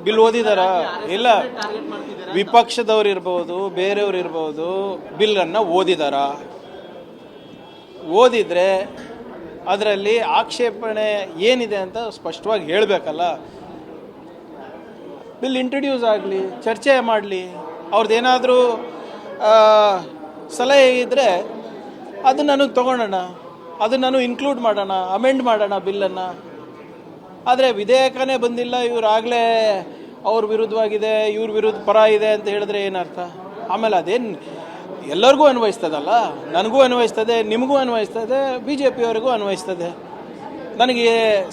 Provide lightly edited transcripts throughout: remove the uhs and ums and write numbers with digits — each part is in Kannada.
ಬಿಲ್ ಓದಿದಾರಾ? ಇಲ್ಲ, ವಿಪಕ್ಷದವ್ರು ಇರ್ಬೋದು, ಬೇರೆಯವ್ರು ಇರ್ಬೋದು, ಬಿಲ್ಲನ್ನು ಓದಿದಾರಾ? ಓದಿದರೆ ಅದರಲ್ಲಿ ಆಕ್ಷೇಪಣೆ ಏನಿದೆ ಅಂತ ಸ್ಪಷ್ಟವಾಗಿ ಹೇಳಬೇಕಲ್ಲ. ಬಿಲ್ ಇಂಟ್ರಡ್ಯೂಸ್ ಆಗಲಿ, ಚರ್ಚೆ ಮಾಡಲಿ, ಅವ್ರದ್ದೇನಾದರೂ ಸಲಹೆ ಇದ್ದರೆ ಅದನ್ನು ತೊಗೊಳೋಣ, ಅದನ್ನು ಇನ್ಕ್ಲೂಡ್ ಮಾಡೋಣ, ಅಮೆಂಡ್ ಮಾಡೋಣ ಬಿಲ್ಲನ್ನು. ಆದರೆ ವಿಧೇಯಕನೇ ಬಂದಿಲ್ಲ, ಇವರಾಗಲೇ ಅವ್ರ ವಿರುದ್ಧವಾಗಿದೆ, ಇವ್ರ ವಿರುದ್ಧ ಪರ ಇದೆ ಅಂತ ಹೇಳಿದ್ರೆ ಏನರ್ಥ? ಆಮೇಲೆ ಅದೇನು ಎಲ್ಲರಿಗೂ ಅನ್ವಯಿಸ್ತದಲ್ಲ, ನನಗೂ ಅನ್ವಯಿಸ್ತದೆ, ನಿಮಗೂ ಅನ್ವಯಿಸ್ತದೆ, BJP ಅವರಿಗೂ ಅನ್ವಯಿಸ್ತದೆ. ನನಗೆ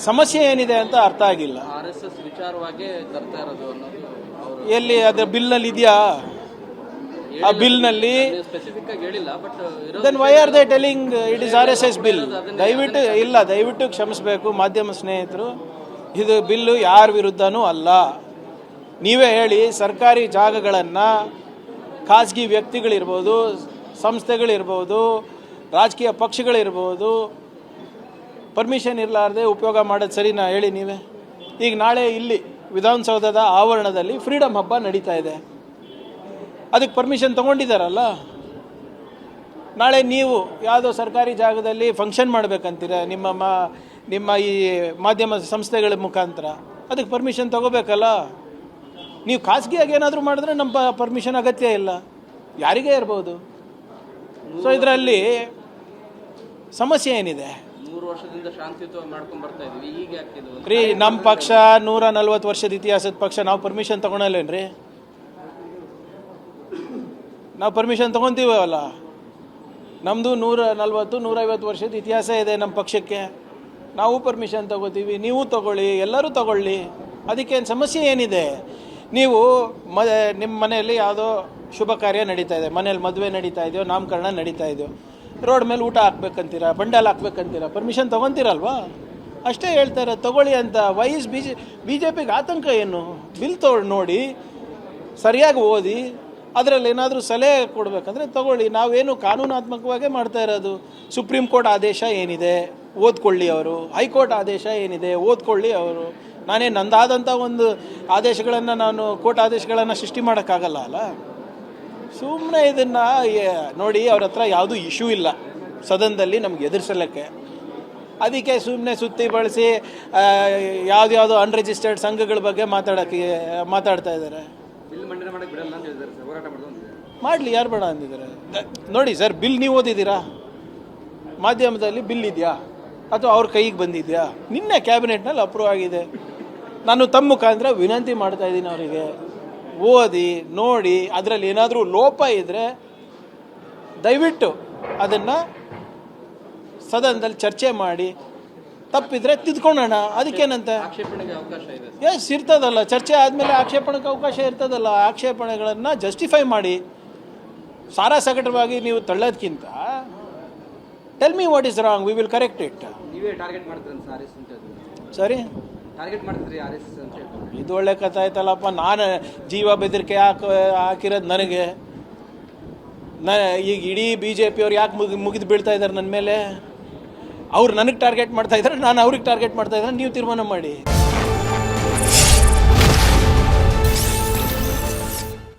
ಸಮಸ್ಯೆ ಏನಿದೆ ಅಂತ ಅರ್ಥ ಆಗಿಲ್ಲ. RSS ವಿಚಾರವಾಗಿ ತರ್ತಾ ಇರೋದು ಅನ್ನೋದು ಎಲ್ಲಿ ಅದರ ಬಿಲ್ನಲ್ಲಿ ಇದೆಯಾ? ಆ ಬಿಲ್ನಲ್ಲಿ ಸ್ಪೆಸಿಫಿಕ್ ಆಗಿ ಹೇಳಿಲ್ಲ, but then why are they telling it is RSS bill? ದಯವಿಟ್ಟು ಕ್ಷಮಿಸಬೇಕು ಮಾಧ್ಯಮ ಸ್ನೇಹಿತರು, ಇದು ಬಿಲ್ಲು ಯಾರ ವಿರುದ್ಧನೂ ಅಲ್ಲ. ನೀವೇ ಹೇಳಿ, ಸರ್ಕಾರಿ ಜಾಗಗಳನ್ನು ಖಾಸಗಿ ವ್ಯಕ್ತಿಗಳಿರ್ಬೋದು, ಸಂಸ್ಥೆಗಳಿರ್ಬೋದು, ರಾಜಕೀಯ ಪಕ್ಷಗಳಿರ್ಬೋದು, ಪರ್ಮಿಷನ್ ಇರಲಾರ್ದೆ ಉಪಯೋಗ ಮಾಡೋದು ಸರಿನಾ ಹೇಳಿ ನೀವೇ? ಈಗ ನಾಳೆ ಇಲ್ಲಿ ವಿಧಾನಸೌಧದ ಆವರಣದಲ್ಲಿ ಫ್ರೀಡಮ್ ಹಬ್ಬ ನಡೀತಾ ಇದೆ, ಅದಕ್ಕೆ ಪರ್ಮಿಷನ್ ತೊಗೊಂಡಿದ್ದಾರಲ್ಲ. ನಾಳೆ ನೀವು ಯಾವುದೋ ಸರ್ಕಾರಿ ಜಾಗದಲ್ಲಿ ಫಂಕ್ಷನ್ ಮಾಡಬೇಕಂತೀರ ನಿಮ್ಮ ಈ ಮಾಧ್ಯಮ ಸಂಸ್ಥೆಗಳ ಮುಖಾಂತರ, ಅದಕ್ಕೆ ಪರ್ಮಿಷನ್ ತೊಗೋಬೇಕಲ್ಲ. ನೀವು ಖಾಸಗಿಯಾಗಿ ಏನಾದರೂ ಮಾಡಿದ್ರೆ ನಮ್ಮ ಪರ್ಮಿಷನ್ ಅಗತ್ಯ ಇಲ್ಲ, ಯಾರಿಗೇ ಇರ್ಬೋದು. ಸೊ ಇದರಲ್ಲಿ ಸಮಸ್ಯೆ ಏನಿದೆ? 100 ವರ್ಷದಿಂದ ಶಾಂತಿಯುತವಾಗಿ ಮಾಡ್ಕೊಂಡು ಬರ್ತಾ ಇದೀವಿ, ಈಗ ಆಗ್ತಿದ್ವು ರೀ. ನಮ್ಮ ಪಕ್ಷ 140 ವರ್ಷದ ಇತಿಹಾಸದ ಪಕ್ಷ, ನಾವು ಪರ್ಮಿಷನ್ ತೊಗೊಳಲ್ಲೇನ್ರಿ? ನಾವು ಪರ್ಮಿಷನ್ ತೊಗೊತೀವಲ್ಲ. ನಮ್ಮದು 140-150 ವರ್ಷದ ಇತಿಹಾಸ ಇದೆ ನಮ್ಮ ಪಕ್ಷಕ್ಕೆ. ನಾವು ಪರ್ಮಿಷನ್ ತೊಗೋತೀವಿ, ನೀವು ತೊಗೊಳ್ಳಿ, ಎಲ್ಲರೂ ತೊಗೊಳ್ಳಿ, ಅದಕ್ಕೇನು ಸಮಸ್ಯೆ ಏನಿದೆ? ನೀವು ನಿಮ್ಮ ಮನೆಯಲ್ಲಿ ಯಾವುದೋ ಶುಭ ಕಾರ್ಯ ನಡೀತಾ ಇದೆ, ಮನೇಲಿ ಮದುವೆ ನಡೀತಾ ಇದೆಯೋ, ನಾಮಕರಣ ನಡೀತಾ ಇದೆಯೋ, ರೋಡ್ ಮೇಲೆ ಊಟ ಹಾಕ್ಬೇಕಂತೀರ, ಬಂಡಲ್ ಹಾಕ್ಬೇಕಂತೀರ, ಪರ್ಮಿಷನ್ ತೊಗೊತೀರಲ್ವಾ? ಅಷ್ಟೇ ಹೇಳ್ತಾರೆ ತೊಗೊಳ್ಳಿ ಅಂತ. ವೈಸ್ BJPಗೆ ಆತಂಕ ಏನು? ಬಿಲ್ ನೋಡಿ, ಸರಿಯಾಗಿ ಓದಿ, ಅದರಲ್ಲಿ ಏನಾದರೂ ಸಲಹೆ ಕೊಡಬೇಕಂದ್ರೆ ತೊಗೊಳ್ಳಿ. ನಾವೇನು ಕಾನೂನಾತ್ಮಕವಾಗೇ ಮಾಡ್ತಾ ಇರೋದು. ಸುಪ್ರೀಂ ಕೋರ್ಟ್ ಆದೇಶ ಏನಿದೆ ಓದ್ಕೊಳ್ಳಿ ಅವರು, ಹೈಕೋರ್ಟ್ ಆದೇಶ ಏನಿದೆ ಓದ್ಕೊಳ್ಳಿ ಅವರು. ನಂದಾದಂಥ ಒಂದು ಆದೇಶಗಳನ್ನು ನಾನು ಕೋರ್ಟ್ ಆದೇಶಗಳನ್ನು ಸೃಷ್ಟಿ ಮಾಡೋಕ್ಕಾಗಲ್ಲ ಅಲ್ಲ. ಸುಮ್ಮನೆ ಇದನ್ನು ನೋಡಿ, ಅವ್ರ ಹತ್ರ ಯಾವುದೂ ಇಶ್ಯೂ ಇಲ್ಲ ಸದನದಲ್ಲಿ ನಮ್ಗೆ ಎದುರಿಸಲಿಕ್ಕೆ. ಅದಕ್ಕೆ ಸುಮ್ಮನೆ ಸುತ್ತಿ ಬಳಸಿ ಯಾವುದ್ಯಾವುದೋ ಅನ್ರಿಜಿಸ್ಟರ್ಡ್ ಸಂಘಗಳ ಬಗ್ಗೆ ಮಾತಾಡ್ತಾ ಇದ್ದಾರೆ. ಮಾಡಲಿ, ಯಾರು ಬೇಡ ಅಂದಿದ್ದಾರೆ? ನೋಡಿ ಸರ್, ಬಿಲ್ ನೀವು ಓದಿದ್ದೀರಾ? ಮಾಧ್ಯಮದಲ್ಲಿ ಬಿಲ್ ಇದೆಯಾ ಅಥವಾ ಅವ್ರ ಕೈಗೆ ಬಂದಿದೆಯಾ? ನಿನ್ನೆ ಕ್ಯಾಬಿನೆಟ್ನಲ್ಲಿ ಅಪ್ರೂವ್ ಆಗಿದೆ. ನಾನು ತಮ್ಮ ಮುಖಾಂತರ ವಿನಂತಿ ಮಾಡ್ತಾ ಇದ್ದೀನಿ ಅವರಿಗೆ, ಓದಿ ನೋಡಿ, ಅದರಲ್ಲಿ ಏನಾದರೂ ಲೋಪ ಇದ್ದರೆ ದಯವಿಟ್ಟು ಅದನ್ನು ಸದನದಲ್ಲಿ ಚರ್ಚೆ ಮಾಡಿ, ತಪ್ಪಿದ್ರೆ ತಿದ್ಕೊಳ್ಳೋಣ. ಅದಕ್ಕೇನಂತೆ? ಆಕ್ಷೇಪಣೆಗೆ ಅವಕಾಶ ಇದೆ. ಎಸ್, ಇರ್ತದಲ್ಲ. ಚರ್ಚೆ ಆದಮೇಲೆ ಆಕ್ಷೇಪಣೆಗೆ ಅವಕಾಶ ಇರ್ತದಲ್ಲ. ಆಕ್ಷೇಪಣೆಗಳನ್ನು ಜಸ್ಟಿಫೈ ಮಾಡಿ. ಸಾರಾಸಗಟವಾಗಿ ನೀವು ತಳ್ಳೋದಕ್ಕಿಂತ tell me what is wrong, we will correct it. ನೀವೇ ಟಾರ್ಗೆಟ್ ಮಾಡ್ತೀರಿ ಸರಿ, ಟಾರ್ಗೆಟ್ ಮಾಡ್ತೀರಿ RSS ಅಂತ ಹೇಳಿ. ಇದು ಒಳ್ಳೆ ಕಥೆ ಆಯ್ತಲ್ಲಪ್ಪ. ನಾನು ಜೀವ ಬೆದರಿಕೆ ಹಾಕಿರೋದು ನನಗೆ. ಈಗ ಇಡೀ BJP ಅವ್ರು ಯಾಕೆ ಮುಗಿದು ಬೀಳ್ತಾ ಇದ್ದಾರೆ ನನ್ನ ಮೇಲೆ? ಅವ್ರು ನನಗೆ ಟಾರ್ಗೆಟ್ ಮಾಡ್ತಾ ಇದ್ದಾರೆ, ನಾನು ಅವ್ರಿಗೆ ಟಾರ್ಗೆಟ್ ಮಾಡ್ತಾ ಇದ್ದಾರೆ. ನೀವು ತೀರ್ಮಾನ ಮಾಡಿ.